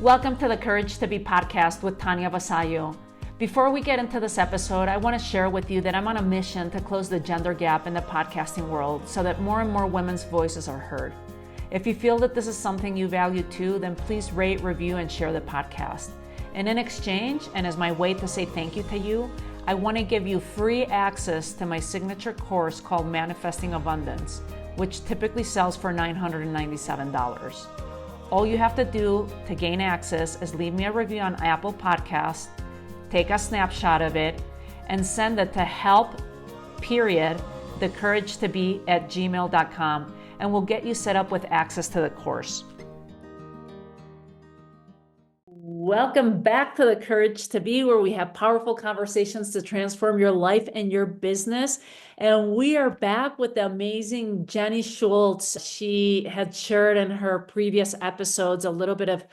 Welcome to the Courage to Be podcast with Tanya Vasallo. Before we get into this episode, I want to share with you that I'm on a mission to close the gender gap in the podcasting world so that more and more women's voices are heard. If you feel that this is something you value too, then please rate, review, and share the podcast. And in exchange, and as my way to say thank you to you, I want to give you free access to my signature course called Manifesting Abundance, which typically sells for $997. All you have to do to gain access is leave me a review on Apple Podcasts, take a snapshot of it, and send it to help.thecouragetobe@gmail.com, and we'll get you set up with access to the course. Welcome back to the Courage to Be, where we have powerful conversations to transform your life and your business. And we are back with the amazing Jenni Schulz. She had shared in her previous episodes a little bit of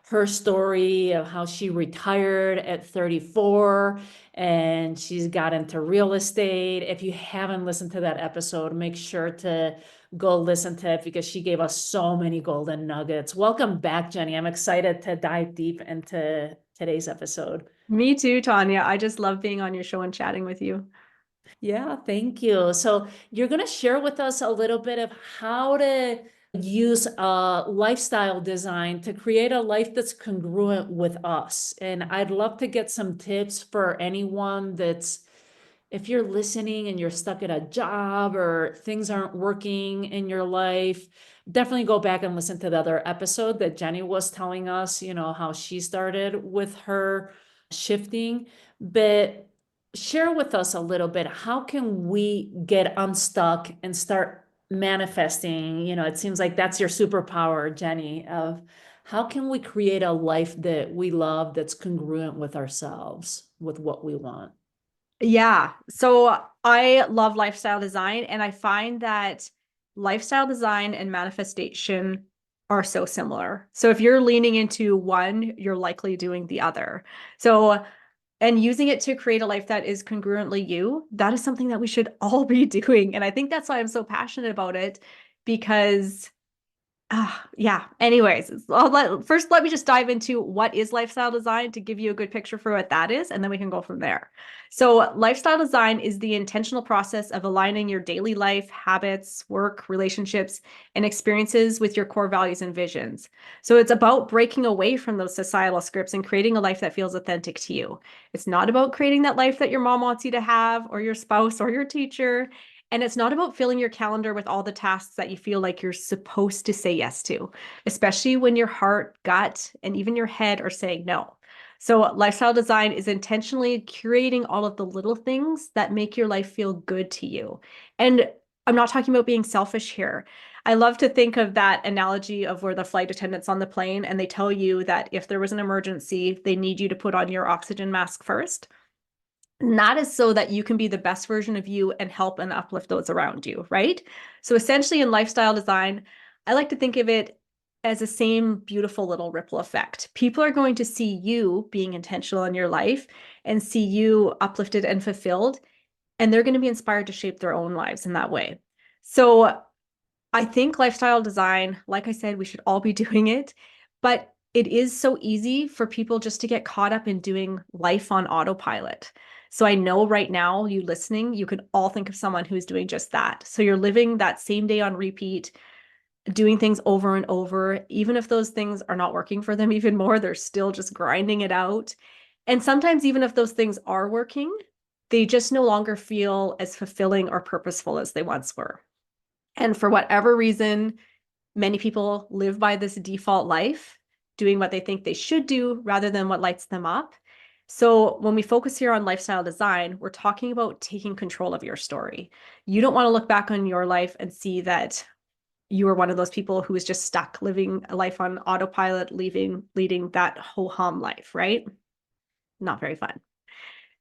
her story of how she retired at 34 and she's got into real estate. If you haven't listened to that episode, make sure to go listen to it because she gave us so many golden nuggets. Welcome back, Jenni. I'm excited to dive deep into today's episode. Me too, Tanya. I just love being on your show and chatting with you. Yeah, thank you. So you're going to share with us a little bit of how to use lifestyle design to create a life that's congruent with us. And I'd love to get some tips for anyone that's, if you're listening and you're stuck at a job or things aren't working in your life, definitely go back and listen to the other episode that Jenni was telling us, how she started with her shifting. But share with us a little bit, how can we get unstuck and start manifesting? It seems like that's your superpower, Jenni, of how can we create a life that we love that's congruent with ourselves, with what we want? Yeah. So I love lifestyle design, and I find that lifestyle design and manifestation are so similar. So if you're leaning into one, you're likely doing the other. And using it to create a life that is congruently you, that is something that we should all be doing. And I think that's why I'm so passionate about it, because yeah. Anyways, first, let me just dive into what is lifestyle design to give you a good picture for what that is, and then we can go from there. So lifestyle design is the intentional process of aligning your daily life, habits, work, relationships, and experiences with your core values and visions. So it's about breaking away from those societal scripts and creating a life that feels authentic to you. It's not about creating that life that your mom wants you to have, or your spouse, or your teacher. And it's not about filling your calendar with all the tasks that you feel like you're supposed to say yes to, especially when your heart, gut, and even your head are saying no. So lifestyle design is intentionally curating all of the little things that make your life feel good to you. And I'm not talking about being selfish here. I love to think of that analogy of where the flight attendants on the plane and they tell you that if there was an emergency, they need you to put on your oxygen mask first. And that is so that you can be the best version of you and help and uplift those around you, right? So essentially in lifestyle design, I like to think of it as the same beautiful little ripple effect. People are going to see you being intentional in your life and see you uplifted and fulfilled, and they're going to be inspired to shape their own lives in that way. So I think lifestyle design, like I said, we should all be doing it, but it is so easy for people just to get caught up in doing life on autopilot. So I know right now, you listening, you can all think of someone who's doing just that. So you're living that same day on repeat, doing things over and over. Even if those things are not working for them even more, they're still just grinding it out. And sometimes even if those things are working, they just no longer feel as fulfilling or purposeful as they once were. And for whatever reason, many people live by this default life, doing what they think they should do rather than what lights them up. So when we focus here on lifestyle design, we're talking about taking control of your story. You don't want to look back on your life and see that you were one of those people who was just stuck living a life on autopilot, leading that ho-hum life, right? Not very fun.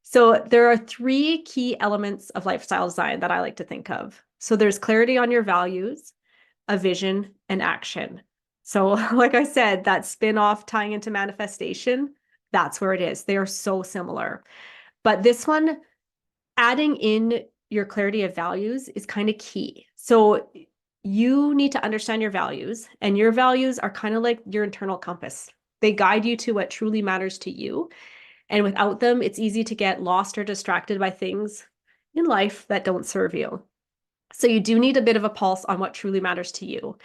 So there are three key elements of lifestyle design that I like to think of. So there's clarity on your values, a vision, and action. So like I said, that spin-off tying into manifestation, that's where it is. They are so similar. But this one, adding in your clarity of values is kind of key. So you need to understand your values, and your values are kind of like your internal compass. They guide you to what truly matters to you. And without them, it's easy to get lost or distracted by things in life that don't serve you. So you do need a bit of a pulse on what truly matters to you.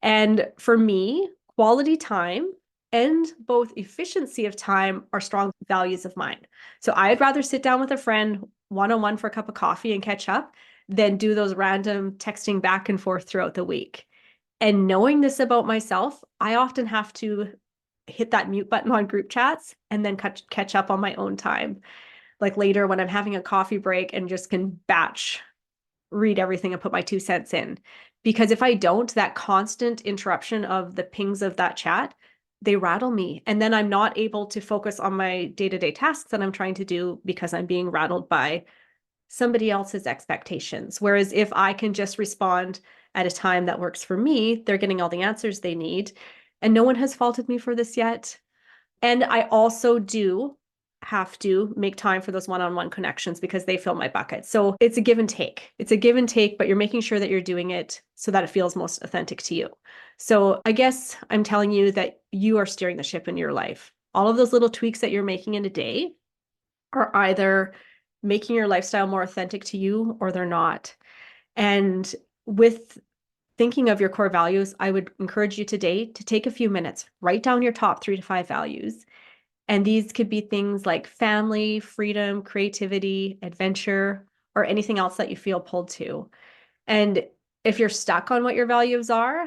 And for me, quality time and both efficiency of time are strong values of mine. So I'd rather sit down with a friend one-on-one for a cup of coffee and catch up than do those random texting back and forth throughout the week. And knowing this about myself, I often have to hit that mute button on group chats and then catch up on my own time. Like later when I'm having a coffee break and just can batch read everything and put my 2 cents in. Because if I don't, that constant interruption of the pings of that chat, they rattle me. And then I'm not able to focus on my day-to-day tasks that I'm trying to do because I'm being rattled by somebody else's expectations. Whereas if I can just respond at a time that works for me, they're getting all the answers they need. And no one has faulted me for this yet. And I also do have to make time for those one-on-one connections because they fill my bucket. So it's a give and take. It's a give and take, but you're making sure that you're doing it so that it feels most authentic to you. So I guess I'm telling you that you are steering the ship in your life. All of those little tweaks that you're making in a day are either making your lifestyle more authentic to you or they're not. And with thinking of your core values, I would encourage you today to take a few minutes, write down your top 3 to 5 values. And these could be things like family, freedom, creativity, adventure, or anything else that you feel pulled to. And if you're stuck on what your values are,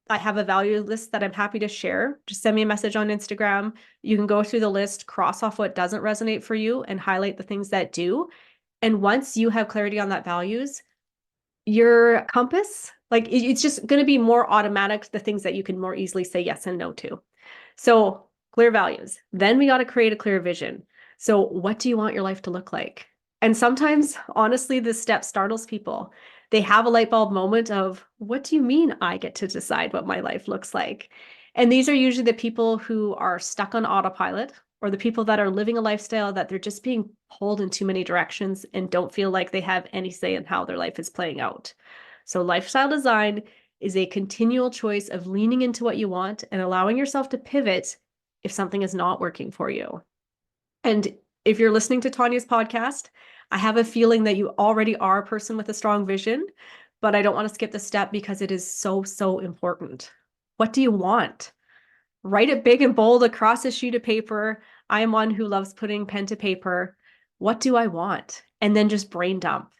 I have a value list that I'm happy to share. Just send me a message on Instagram. You can go through the list, cross off what doesn't resonate for you, and highlight the things that do. And once you have clarity on that values, your compass, like it's just going to be more automatic, the things that you can more easily say yes and no to. So clear values. Then we got to create a clear vision. So what do you want your life to look like? And sometimes, honestly, this step startles people. They have a light bulb moment of, what do you mean I get to decide what my life looks like? And these are usually the people who are stuck on autopilot or the people that are living a lifestyle that they're just being pulled in too many directions and don't feel like they have any say in how their life is playing out. So lifestyle design is a continual choice of leaning into what you want and allowing yourself to pivot if something is not working for you. And if you're listening to Tanya's podcast, I have a feeling that you already are a person with a strong vision, but I don't want to skip the step because it is so, so important. What do you want? Write it big and bold across a sheet of paper. I am one who loves putting pen to paper. What do I want? And then just brain dump.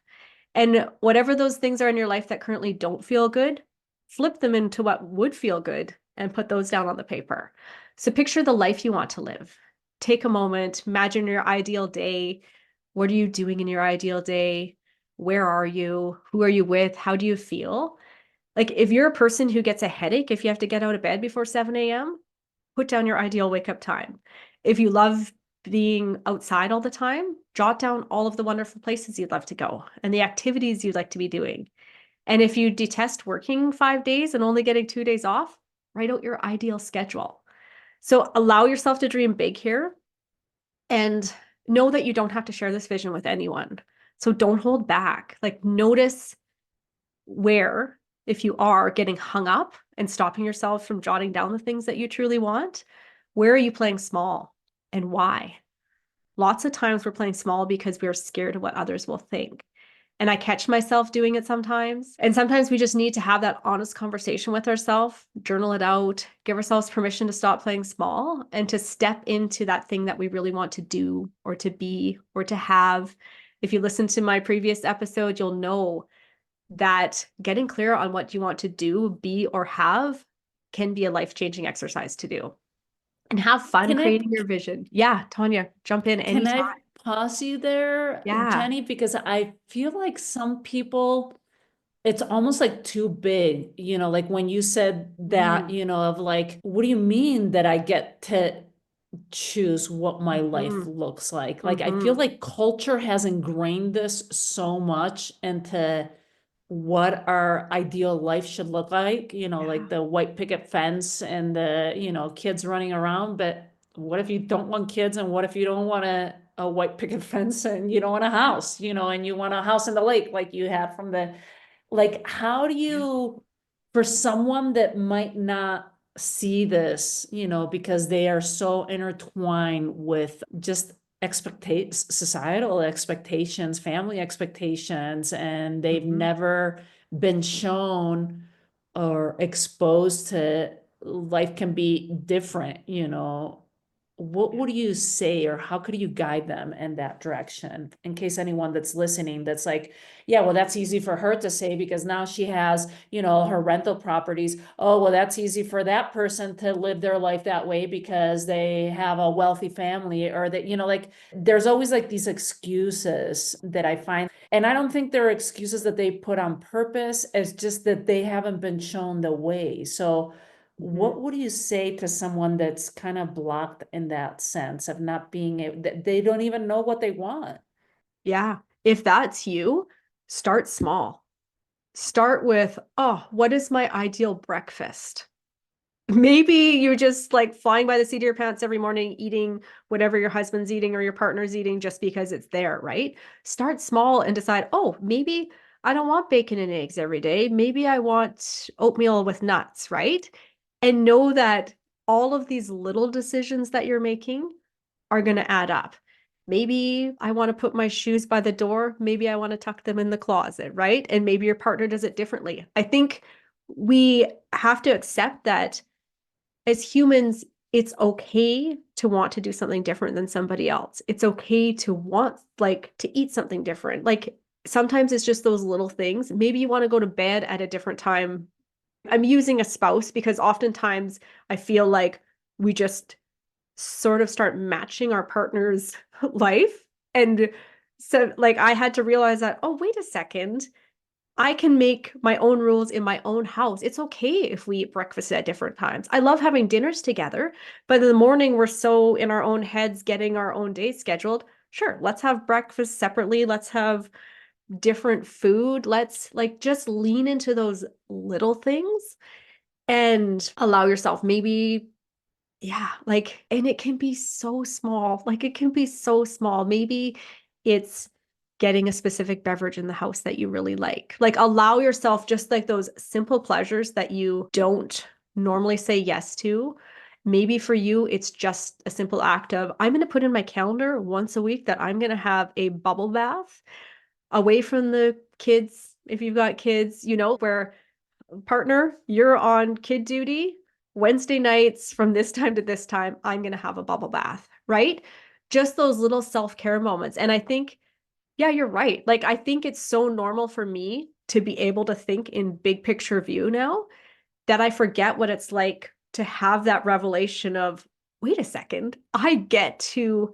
And whatever those things are in your life that currently don't feel good, flip them into what would feel good and put those down on the paper. So picture the life you want to live. Take a moment, imagine your ideal day. What are you doing in your ideal day? Where are you? Who are you with? How do you feel? Like if you're a person who gets a headache if you have to get out of bed before 7 a.m., put down your ideal wake up time. If you love being outside all the time, jot down all of the wonderful places you'd love to go and the activities you'd like to be doing. And if you detest working 5 days and only getting 2 days off, write out your ideal schedule. So allow yourself to dream big here and know that you don't have to share this vision with anyone. So don't hold back. Like notice where, if you are getting hung up and stopping yourself from jotting down the things that you truly want, where are you playing small and why? Lots of times we're playing small because we're scared of what others will think. And I catch myself doing it sometimes. And sometimes we just need to have that honest conversation with ourselves, journal it out, give ourselves permission to stop playing small and to step into that thing that we really want to do or to be or to have. If you listen to my previous episode, you'll know that getting clear on what you want to do, be, or have can be a life-changing exercise to do. And have fun Can I creating your vision. Yeah, Tanya, jump in can anytime. I pause you there, Yeah. Jenny? Because I feel like some people, it's almost like too big, like when you said that, Mm, of like, what do you mean that I get to choose what my life mhm, looks like? Like, I feel mhm. like culture has ingrained this so much into what our ideal life should look like, like Yeah. the white picket fence and the, kids running around. But what if you don't want kids? And what if you don't want a white picket fence and you don't want a house, and you want a house in the lake like you had from the, like, how do Yeah. you, for someone that might not see this, because they are so intertwined with just societal expectations, family expectations, and they've Mhm. never been shown or exposed to life can be different. What would you say, or how could you guide them in that direction, in case anyone that's listening that's like, yeah, well, that's easy for her to say because now she has, her rental properties. Oh, well, that's easy for that person to live their life that way because they have a wealthy family, or that, like, there's always like these excuses that I find. And I don't think they're excuses that they put on purpose. It's just that they haven't been shown the way. So Mhm. what would you say to someone that's kind of blocked in that sense of not being able, that they don't even know what they want? Yeah. If that's you, start small. Start with, oh, what is my ideal breakfast? Maybe you're just like flying by the seat of your pants every morning, eating whatever your husband's eating or your partner's eating just because it's there, right? Start small and decide, oh, maybe I don't want bacon and eggs every day. Maybe I want oatmeal with nuts, right? And know that all of these little decisions that you're making are going to add up. Maybe I want to put my shoes by the door. Maybe I want to tuck them in the closet, right? And maybe your partner does it differently. I think we have to accept that as humans, it's okay to want to do something different than somebody else. It's okay to want, like, to eat something different. Like, sometimes it's just those little things. Maybe you want to go to bed at a different time. I'm using a spouse because oftentimes I feel like we just sort of start matching our partner's life. And so, like, I had to realize that, oh, wait a second. I can make my own rules in my own house. It's okay if we eat breakfast at different times. I love having dinners together, but in the morning, we're so in our own heads getting our own days scheduled. Sure, let's have breakfast separately. Let's have different food. Let's like just lean into those little things and allow yourself maybe yeah, like, and it can be so small. Like, it can be so small. Maybe it's getting a specific beverage in the house that you really like. Like, allow yourself just like those simple pleasures that you don't normally say yes to. Maybe for you, it's just a simple act of, I'm going to put in my calendar once a week that I'm going to have a bubble bath away from the kids. If you've got kids, where partner, you're on kid duty. Wednesday nights from this time to this time, I'm going to have a bubble bath, right? Just those little self care moments. And I think, yeah, you're right. Like, I think it's so normal for me to be able to think in big picture view now that I forget what it's like to have that revelation of, wait a second, I get to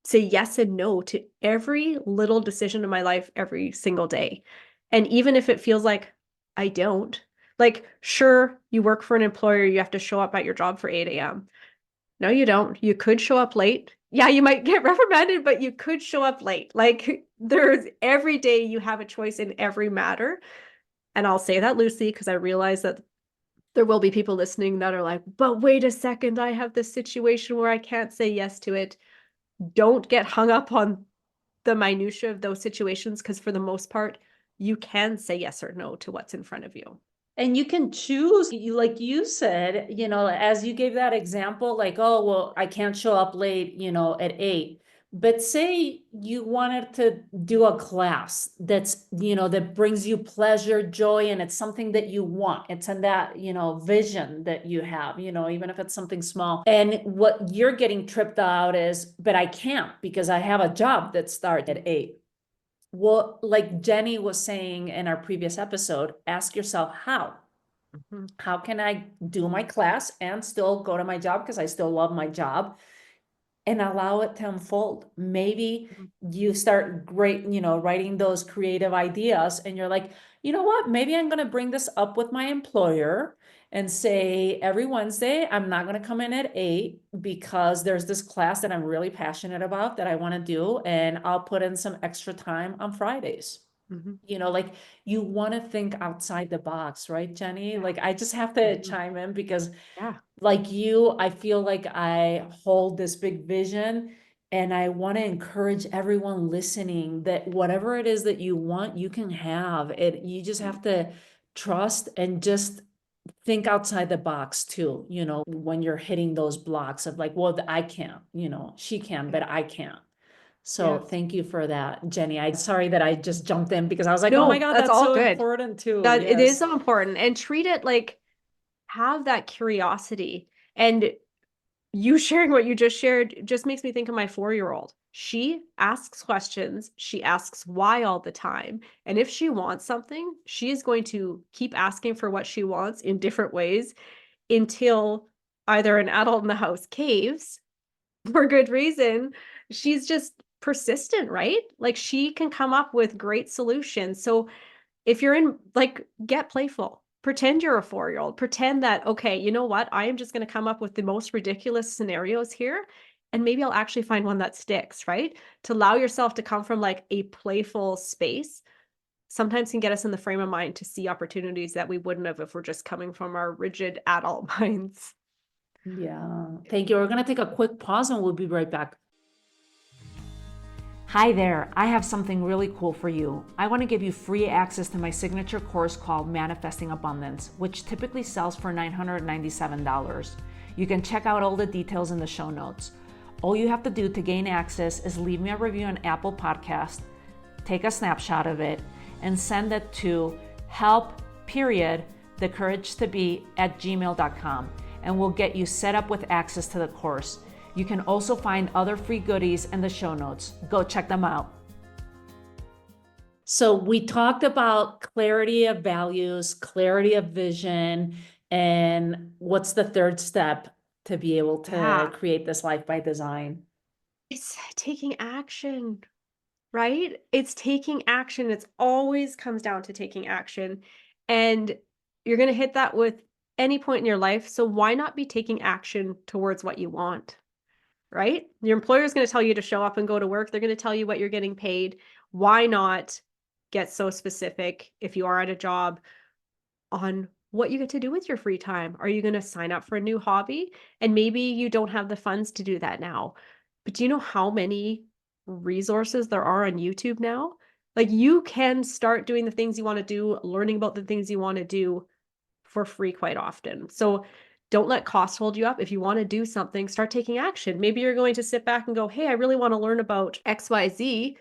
say yes and no to every little decision in my life every single day. And even if it feels like I don't, like, sure, you work for an employer, you have to show up at your job for 8 a.m. No, you don't. You could show up late. Yeah, you might get reprimanded, but you could show up late. Like, there's every day you have a choice in every matter. And I'll say that loosely because I realize that there will be people listening that are like, but wait a second, I have this situation where I can't say yes to it. Don't get hung up on the minutia of those situations because for the most part, you can say yes or no to what's in front of you. And you can choose, like you said, as you gave that example, like, oh, well, I can't show up late, at 8. But say you wanted to do a class that brings you pleasure, joy, and it's something that you want. It's in that, vision that you have, even if it's something small. And what you're getting tripped out is, but I can't because I have a job that starts at 8. Well, like Jenni was saying in our previous episode, ask yourself how. Mhm. How can I do my class and still go to my job because I still love my job, and allow it to unfold? Maybe you start writing those creative ideas and you're like, you know what? Maybe I'm going to bring this up with my employer and say every Wednesday, I'm not going to come in at 8 because there's this class that I'm really passionate about that I want to do. And I'll put in some extra time on Fridays. Mhm. Like, you want to think outside the box, right, Jenni? Yeah. Like, I just have to Mhm. chime in because, Yeah. like you, I feel like I hold this big vision, and I want to encourage everyone listening that whatever it is that you want, you can have it. You just have to trust and just think outside the box too, when you're hitting those blocks of like, well, I can't, she can, but I can't. So Yes. thank you for that, Jenny. I'm sorry that I just jumped in because I was like, oh my No, God, that's that's all so good. important too. That it is Yes. so important, and treat it like, have that curiosity. And you sharing what you just shared just makes me think of my 4-year-old. She asks questions. She asks why all the time. And if she wants something, she is going to keep asking for what she wants in different ways until either an adult in the house caves for good reason. She's just persistent, right? Like, she can come up with great solutions. So if you're in, like, get playful. Pretend you're a 4-year-old. Pretend that, okay, you know what? I am just going to come up with the most ridiculous scenarios here. And maybe I'll actually find one that sticks, right? To allow yourself to come from like a playful space sometimes can get us in the frame of mind to see opportunities that we wouldn't have if we're just coming from our rigid adult minds. Yeah. Thank you. We're going to take a quick pause and we'll be right back. Hi there, I have something really cool for you. I want to give you free access to my signature course called Manifesting Abundance, which typically sells for $997. You can check out all the details in the show notes. All you have to do to gain access is leave me a review on Apple Podcast, take a snapshot of it, and send it to help.thecouragetobe@gmail.com, and we'll get you set up with access to the course. You can also find other free goodies in the show notes. Go check them out. So we talked about clarity of values, clarity of vision, and what's the third step to be able to Yeah. create this life by design? It's taking action, right? It's taking action. It's always comes down to taking action. And you're going to hit that with any point in your life. So why not be taking action towards what you want, right? Your employer is going to tell you to show up and go to work. They're going to tell you what you're getting paid. Why not get so specific if you are at a job on what you get to do with your free time? Are you going to sign up for a new hobby? And maybe you don't have the funds to do that now. But do you know how many resources there are on YouTube now? Like, you can start doing the things you want to do, learning about the things you want to do for free quite often. So don't let cost hold you up. If you want to do something, start taking action. Maybe you're going to sit back and go, hey, I really want to learn about XYZ,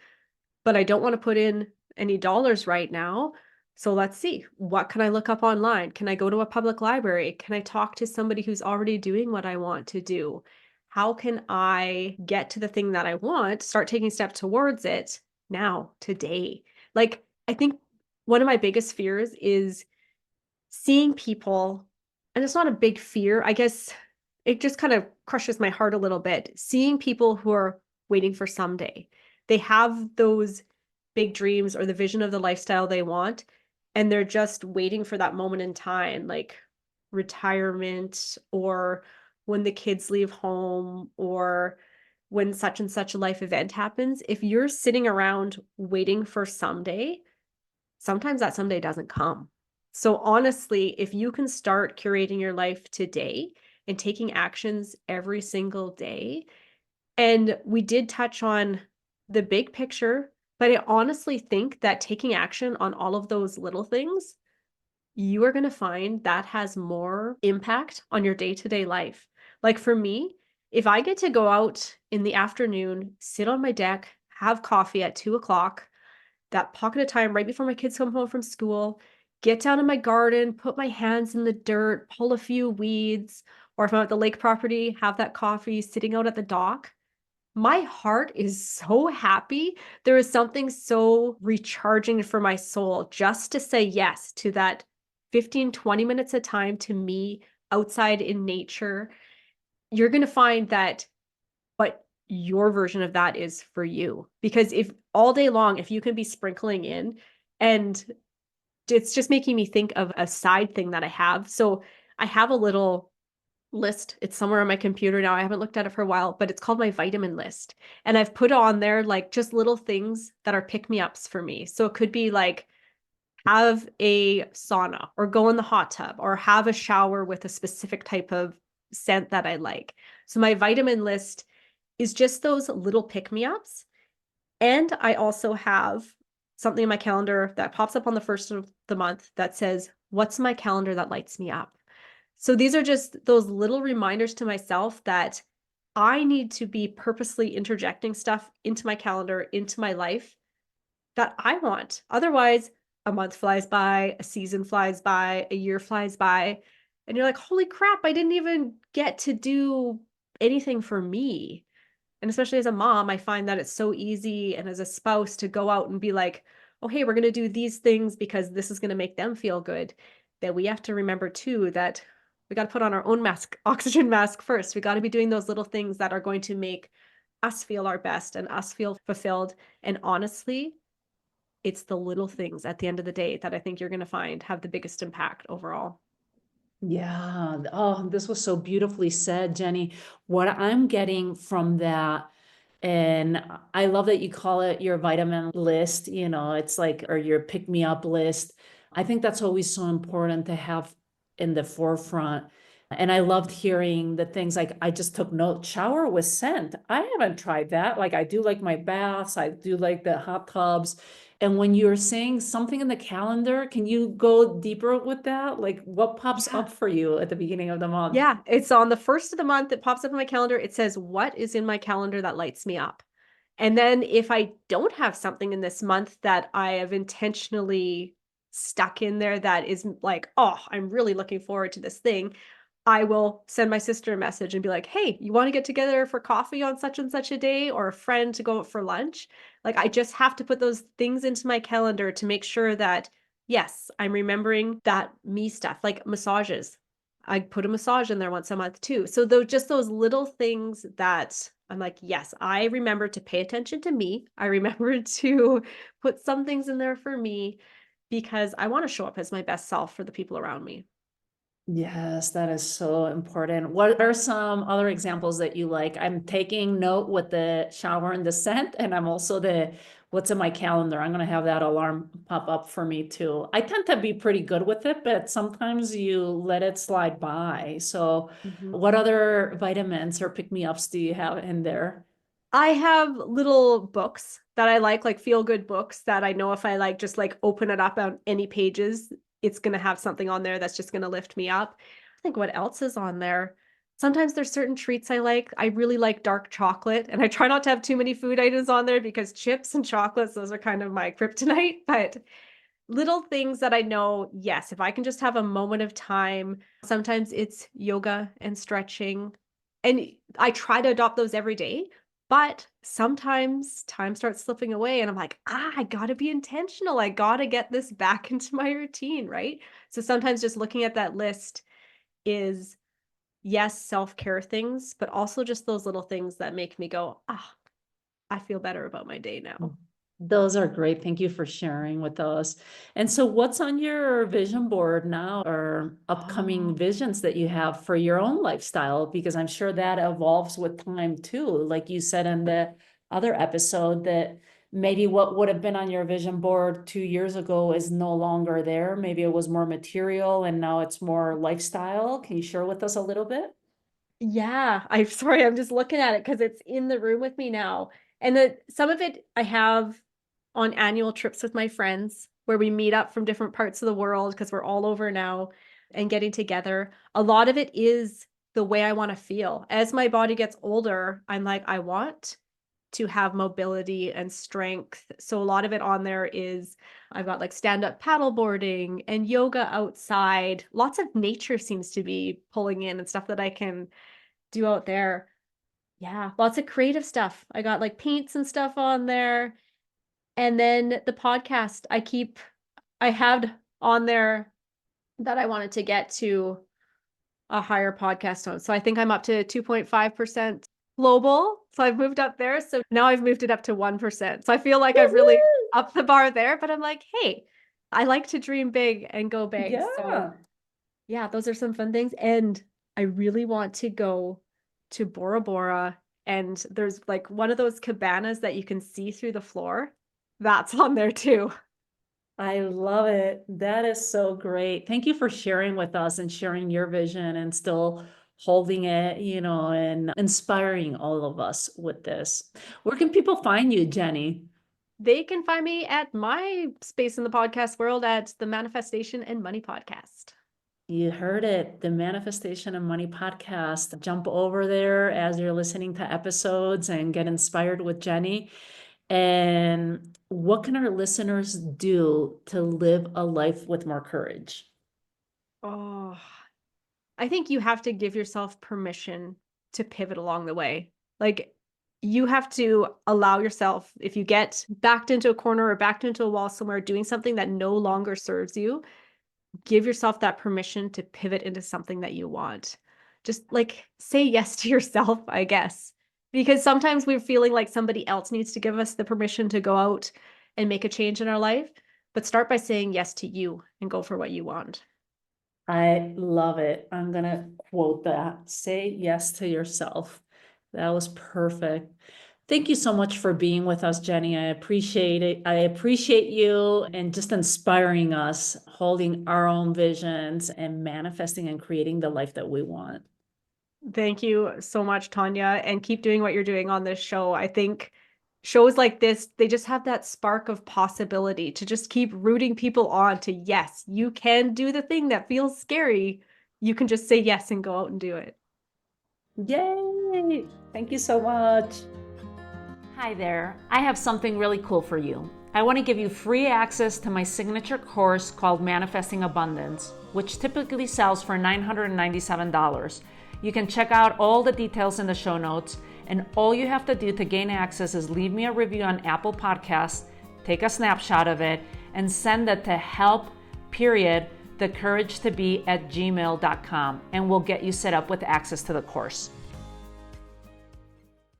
but I don't want to put in any dollars right now. So let's see, what can I look up online? Can I go to a public library? Can I talk to somebody who's already doing what I want to do? How can I get to the thing that I want, start taking steps towards it now, today? Like, I think one of my biggest fears is seeing people, and it's not a big fear, I guess it just kind of crushes my heart a little bit, seeing people who are waiting for someday. They have those big dreams or the vision of the lifestyle they want, and they're just waiting for that moment in time, like retirement, or when the kids leave home, or when such and such a life event happens. If you're sitting around waiting for someday, sometimes that someday doesn't come. So honestly, if you can start curating your life today and taking actions every single day, and we did touch on the big picture, but I honestly think that taking action on all of those little things, you are going to find that has more impact on your day-to-day life. Like, for me, if I get to go out in the afternoon, sit on my deck, have coffee at 2 o'clock, that pocket of time right before my kids come home from school, get down in my garden, put my hands in the dirt, pull a few weeds, or if I'm at the lake property, have that coffee sitting out at the dock. My heart is so happy. There is something so recharging for my soul just to say yes to that 15, 20 minutes of time to me outside in nature. You're going to find that what your version of that is for you. Because if all day long, if you can be sprinkling in, and it's just making me think of a side thing that I have. So I have a little list. It's somewhere on my computer now. I haven't looked at it for a while, but it's called my vitamin list. And I've put on there like just little things that are pick-me-ups for me. So it could be like, have a sauna, or go in the hot tub, or have a shower with a specific type of scent that I like. So my vitamin list is just those little pick-me-ups. And I also have something in my calendar that pops up on the first of the month that says, what's my calendar that lights me up? So these are just those little reminders to myself that I need to be purposely interjecting stuff into my calendar, into my life that I want. Otherwise, a month flies by, a season flies by, a year flies by, and you're like, holy crap, I didn't even get to do anything for me. And especially as a mom, I find that it's so easy, and as a spouse, to go out and be like, oh, hey, we're going to do these things because this is going to make them feel good. That we have to remember too that we got to put on our own mask, oxygen mask first. We got to be doing those little things that are going to make us feel our best and us feel fulfilled. And honestly, it's the little things at the end of the day that I think you're going to find have the biggest impact overall. Yeah. Oh, this was so beautifully said, Jenny. What I'm getting from that, and I love that you call it your vitamin list, it's like, or your pick me up list. I think that's always so important to have in the forefront. And I loved hearing the things like I just took note, shower with scent. I haven't tried that. Like I do like my baths, I do like the hot tubs. And when you're saying something in the calendar, can you go deeper with that? Like what pops Yeah. up for you at the beginning of the month? Yeah, it's on the first of the month. It pops up in my calendar. It says, what is in my calendar that lights me up? And then if I don't have something in this month that I have intentionally stuck in there that is like, oh, I'm really looking forward to this thing, I will send my sister a message and be like, hey, you want to get together for coffee on such and such a day, or a friend to go out for lunch? Like, I just have to put those things into my calendar to make sure that, yes, I'm remembering that me stuff, like massages. I put a massage in there once a month too. So those little things that I'm like, yes, I remember to pay attention to me. I remember to put some things in there for me because I want to show up as my best self for the people around me. Yes, that is so important. What are some other examples that you like? I'm taking note with the shower and the scent, and I'm also what's in my calendar. I'm gonna have that alarm pop up for me too. I tend to be pretty good with it, but sometimes you let it slide by. So Mhm. what other vitamins or pick-me-ups do you have in there? I have little books that I like feel-good books that I know if I just open it up on any pages, it's gonna have something on there that's just gonna lift me up. I think what else is on there? Sometimes there's certain treats I like. I really like dark chocolate, and I try not to have too many food items on there because chips and chocolates, those are kind of my kryptonite, but little things that I know, yes, if I can just have a moment of time, sometimes it's yoga and stretching. And I try to adopt those every day, but sometimes time starts slipping away and I'm like, I gotta be intentional. I gotta get this back into my routine, right? So sometimes just looking at that list is, yes, self-care things, but also just those little things that make me go, I feel better about my day now. Those are great. Thank you for sharing with us. And so what's on your vision board now or upcoming Oh. visions that you have for your own lifestyle? Because I'm sure that evolves with time too. Like you said in the other episode that maybe what would have been on your vision board 2 years ago is no longer there. Maybe it was more material and now it's more lifestyle. Can you share with us a little bit? Yeah, I'm sorry, I'm just looking at it because it's in the room with me now. And some of it I have on annual trips with my friends where we meet up from different parts of the world because we're all over now and getting together. A lot of it is the way I want to feel. As my body gets older, I'm like, I want to have mobility and strength. So a lot of it on there is I've got stand-up paddleboarding and yoga outside. Lots of nature seems to be pulling in and stuff that I can do out there. Yeah, lots of creative stuff. I got paints and stuff on there. And then the podcast I had on there that I wanted to get to a higher podcast tone. So I think I'm up to 2.5% global. So I've moved up there. So now I've moved it up to 1%. So I feel like I've really upped the bar there, but I'm like, hey, I like to dream big and go big. So Yeah. yeah, those are some fun things. And I really want to go to Bora Bora. And there's one of those cabanas that you can see through the floor. That's on there too. I love it. That is so great. Thank you for sharing with us and sharing your vision and still holding it, and inspiring all of us with this. Where can people find you, Jenny? They can find me at my space in the podcast world at the Manifestation and Money Podcast. You heard it, the Manifestation of Money podcast. Jump over there as you're listening to episodes and get inspired with Jenni. And what can our listeners do to live a life with more courage? Oh, I think you have to give yourself permission to pivot along the way. Like, you have to allow yourself, if you get backed into a corner or backed into a wall somewhere doing something that no longer serves you, give yourself that permission to pivot into something that you want. Just like say yes to yourself, I guess. Because sometimes we're feeling like somebody else needs to give us the permission to go out and make a change in our life. But start by saying yes to you and go for what you want. I love it. I'm going to quote that. Say yes to yourself. That was perfect. Thank you so much for being with us, Jenni. I appreciate it. I appreciate you and just inspiring us, holding our own visions and manifesting and creating the life that we want. Thank you so much, Tanya, and keep doing what you're doing on this show. I think shows like this, they just have that spark of possibility to just keep rooting people on to, yes, you can do the thing that feels scary. You can just say yes and go out and do it. Yay! Thank you so much. Hi there, I have something really cool for you. I want to give you free access to my signature course called Manifesting Abundance, which typically sells for $997. You can check out all the details in the show notes, and all you have to do to gain access is leave me a review on Apple Podcasts, take a snapshot of it, and send it to help.thecouragetobee@gmail.com, and we'll get you set up with access to the course.